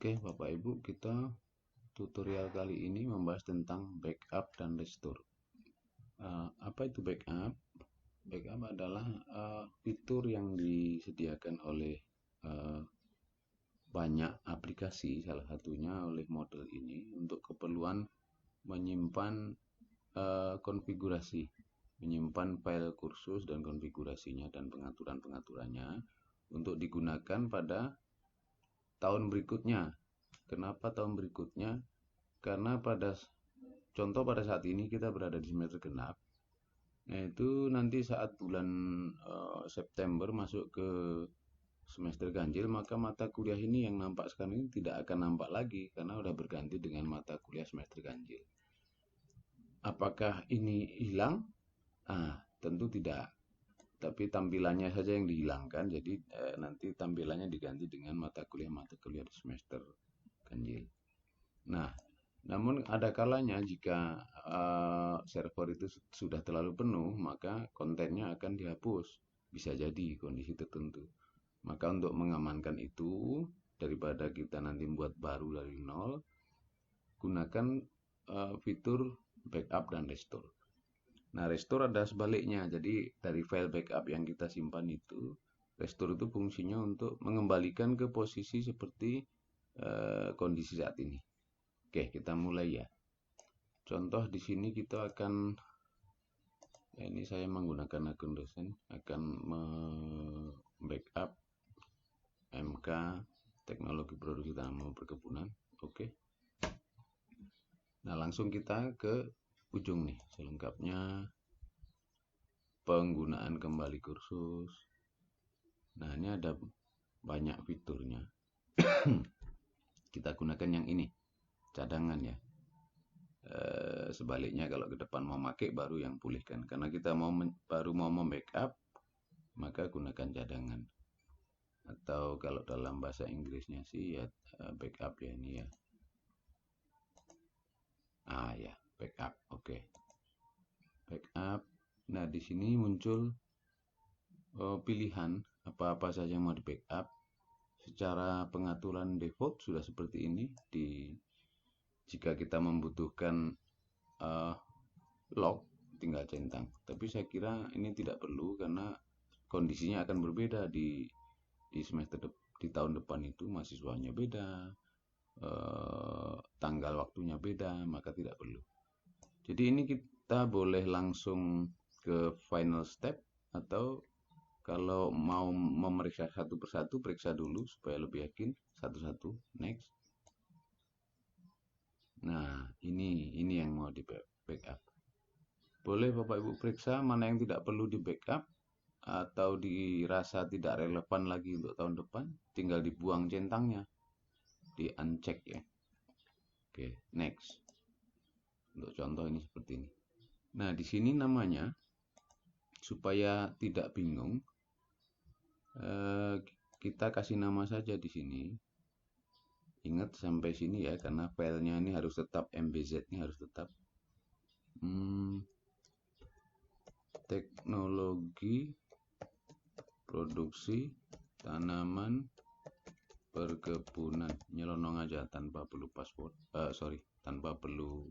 Oke, Bapak Ibu, kita tutorial kali ini membahas tentang backup dan restore. Apa itu backup? Backup adalah fitur yang disediakan oleh uh, banyak aplikasi, salah satunya oleh model ini untuk keperluan menyimpan konfigurasi, menyimpan file kursus dan konfigurasinya dan pengaturan-pengaturannya untuk digunakan pada tahun berikutnya. Kenapa tahun berikutnya? Karena pada saat ini kita berada di semester genap. Nah, itu nanti saat bulan September masuk ke semester ganjil, maka mata kuliah ini yang nampak sekarang ini tidak akan nampak lagi karena udah berganti dengan mata kuliah semester ganjil. Apakah ini hilang? Tentu tidak. Tapi tampilannya saja yang dihilangkan, jadi nanti tampilannya diganti dengan mata kuliah di semester ganjil. Nah, namun ada kalanya jika server itu sudah terlalu penuh, maka kontennya akan dihapus. Bisa jadi kondisi tertentu. Maka untuk mengamankan itu, daripada kita nanti buat baru dari nol, gunakan fitur backup dan restore. Nah, restore ada sebaliknya. Jadi dari file backup yang kita simpan itu, restore itu fungsinya untuk mengembalikan ke posisi seperti kondisi saat ini. Oke, kita mulai ya. Contoh di sini kita akan, ini saya menggunakan akun dosen, akan backup MK Teknologi Produksi Tanaman Perkebunan. Oke. Nah, langsung kita ke ujung nih, selengkapnya penggunaan kembali kursus. Nah, ini ada banyak fiturnya. Kita gunakan yang ini, cadangan ya. Sebaliknya kalau ke depan mau pakai baru yang pulihkan. Karena kita baru mau membackup, maka gunakan cadangan. Atau kalau dalam bahasa Inggrisnya sih ya backup ya ini ya. Ya, backup. Oke. Backup. Nah, di sini muncul pilihan apa-apa saja yang mau di backup. Secara pengaturan default sudah seperti ini. Jika kita membutuhkan log, tinggal centang. Tapi saya kira ini tidak perlu karena kondisinya akan berbeda di semester di tahun depan itu mahasiswanya beda, tanggal waktunya beda, maka tidak perlu. Jadi ini kita boleh langsung ke final step atau kalau mau memeriksa satu persatu, periksa dulu supaya lebih yakin satu-satu. Next. Nah, ini yang mau di backup. Boleh Bapak Ibu periksa mana yang tidak perlu di backup atau dirasa tidak relevan lagi untuk tahun depan, tinggal dibuang centangnya, di uncheck ya. Oke, next. Untuk contoh ini seperti ini. Nah, di sini namanya supaya tidak bingung, kita kasih nama saja di sini. Ingat sampai sini ya, karena filenya ini harus tetap MBZ ini harus tetap. Teknologi produksi tanaman perkebunan, nyelonong aja tanpa perlu password, tanpa perlu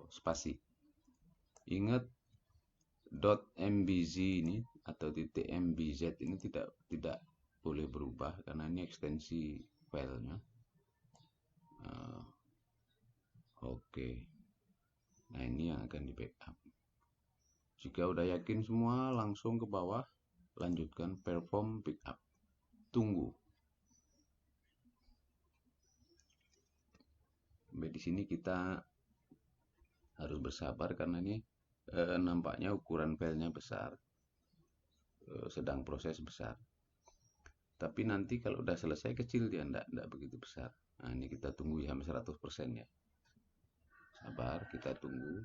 spasi. Ingat .mbz ini atau .mbz ini tidak boleh berubah karena ini ekstensi filenya. Oke. Nah, ini yang akan di backup. Jika udah yakin semua, langsung ke bawah, lanjutkan perform backup. Tunggu. Sampai di sini kita harus bersabar karena ini nampaknya ukuran filenya besar, sedang proses besar. Tapi nanti kalau udah selesai kecil dia enggak begitu besar. Nah, ini kita tunggu sampai 100% ya. Sabar, kita tunggu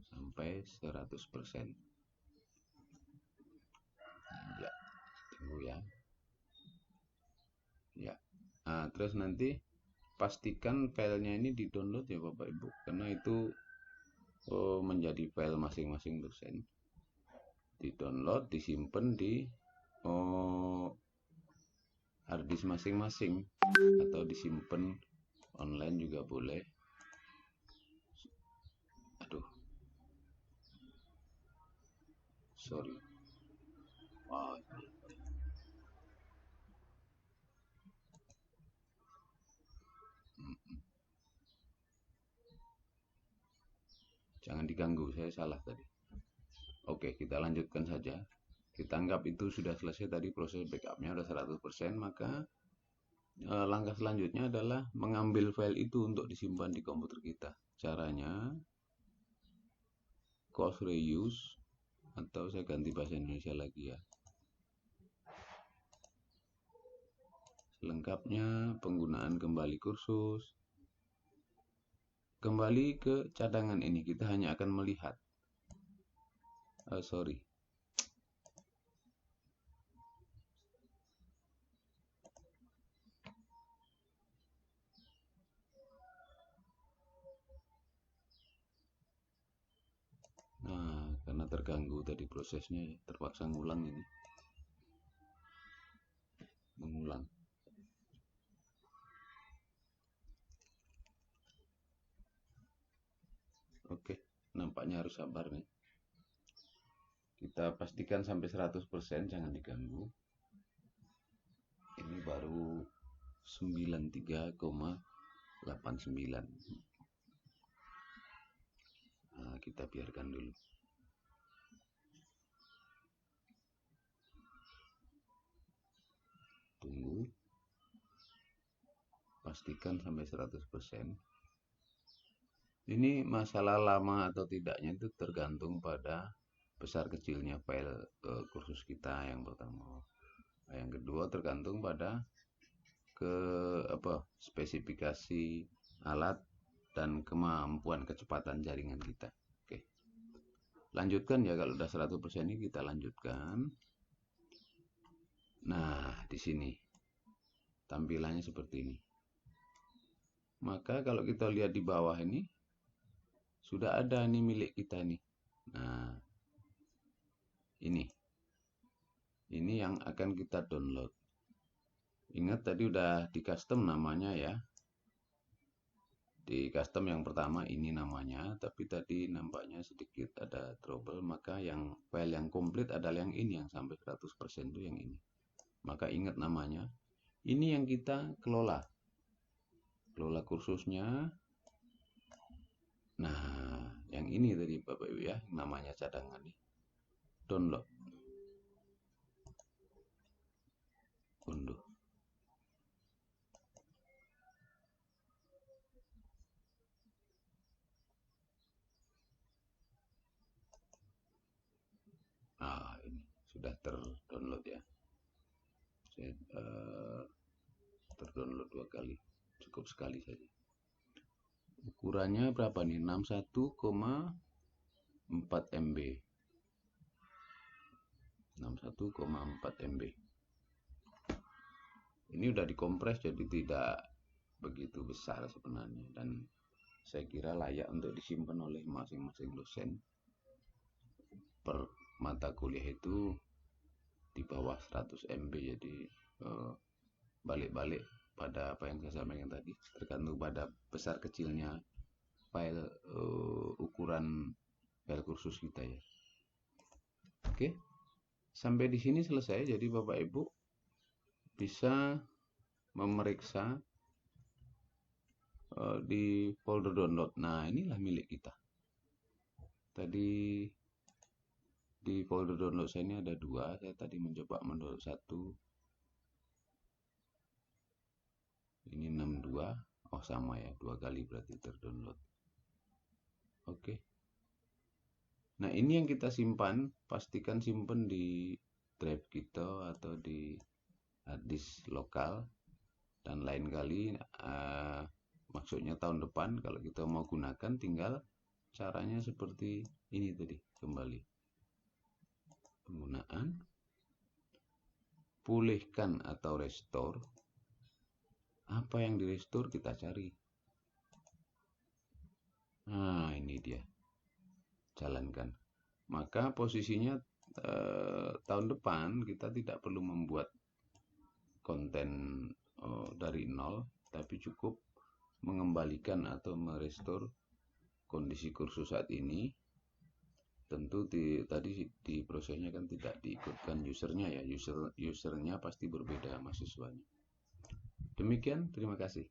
sampai 100%. Ya, tunggu ya. Ya. Nah, terus nanti pastikan filenya ini di-download ya Bapak Ibu, karena itu menjadi file masing-masing dosen. Di-download, disimpan di harddisk masing-masing atau disimpan online juga boleh. Aduh, sorry. Oh, jangan diganggu, saya salah tadi. Oke, kita lanjutkan saja. Kita anggap itu sudah selesai tadi, proses backupnya sudah 100%, maka langkah selanjutnya adalah mengambil file itu untuk disimpan di komputer kita. Caranya course reuse, atau saya ganti bahasa Indonesia lagi ya. Selengkapnya penggunaan kembali kursus. Kembali ke cadangan ini, kita hanya akan melihat. Sorry. Nah, karena terganggu tadi prosesnya, terpaksa ngulang ini. Mengulang. Oke, nampaknya harus sabar nih. Kita pastikan sampai 100%, jangan diganggu. Ini baru 93,89. Nah, kita biarkan dulu. Tunggu. Pastikan sampai 100%. Ini masalah lama atau tidaknya itu tergantung pada besar kecilnya file kursus kita yang pertama. Nah, yang kedua tergantung pada spesifikasi alat dan kemampuan kecepatan jaringan kita. Oke. Lanjutkan ya, kalau udah 100% ini kita lanjutkan. Nah, di sini tampilannya seperti ini. Maka kalau kita lihat di bawah ini sudah ada nih milik kita nih. Nah, ini yang akan kita download. Ingat tadi udah di custom namanya ya. Di custom yang pertama ini namanya, tapi tadi nampaknya sedikit ada trouble, maka yang file yang komplit adalah yang ini, yang sampai 100% itu yang ini. Maka ingat namanya. Ini yang kita kelola. Kelola kursusnya. Nah, yang ini tadi Bapak Ibu ya, namanya cadangan nih. Download. Unduh. Ah, ini sudah terdownload ya. Saya terdownload 2 kali. Cukup sekali saja. Ukurannya berapa nih? 61,4 MB. 61,4 MB. Ini udah dikompres jadi tidak begitu besar sebenarnya, dan saya kira layak untuk disimpan oleh masing-masing dosen. Per mata kuliah itu di bawah 100 MB, jadi balik-balik pada apa yang saya sampaikan tadi, tergantung pada besar kecilnya file ukuran file kursus kita ya. Oke, sampai di sini selesai. Jadi Bapak Ibu bisa memeriksa di folder download. Nah, inilah milik kita. Tadi di folder download saya ini ada 2. Saya tadi mencoba mendownload 1. Ini 62. Oh, sama ya, 2 kali berarti terdownload. Oke. Nah, ini yang kita simpan. Pastikan simpan di drive kita atau di harddisk lokal. Dan lain kali, maksudnya tahun depan kalau kita mau gunakan, tinggal caranya seperti ini tadi. Kembali penggunaan, pulihkan atau restore. Apa yang di restore kita cari. Nah, ini dia. Jalankan. Maka posisinya tahun depan kita tidak perlu membuat konten dari nol, tapi cukup mengembalikan atau merestore kondisi kursus saat ini. Tentu tadi di prosesnya kan tidak diikutkan usernya ya, usernya pasti berbeda mahasiswanya. Demikian, terima kasih.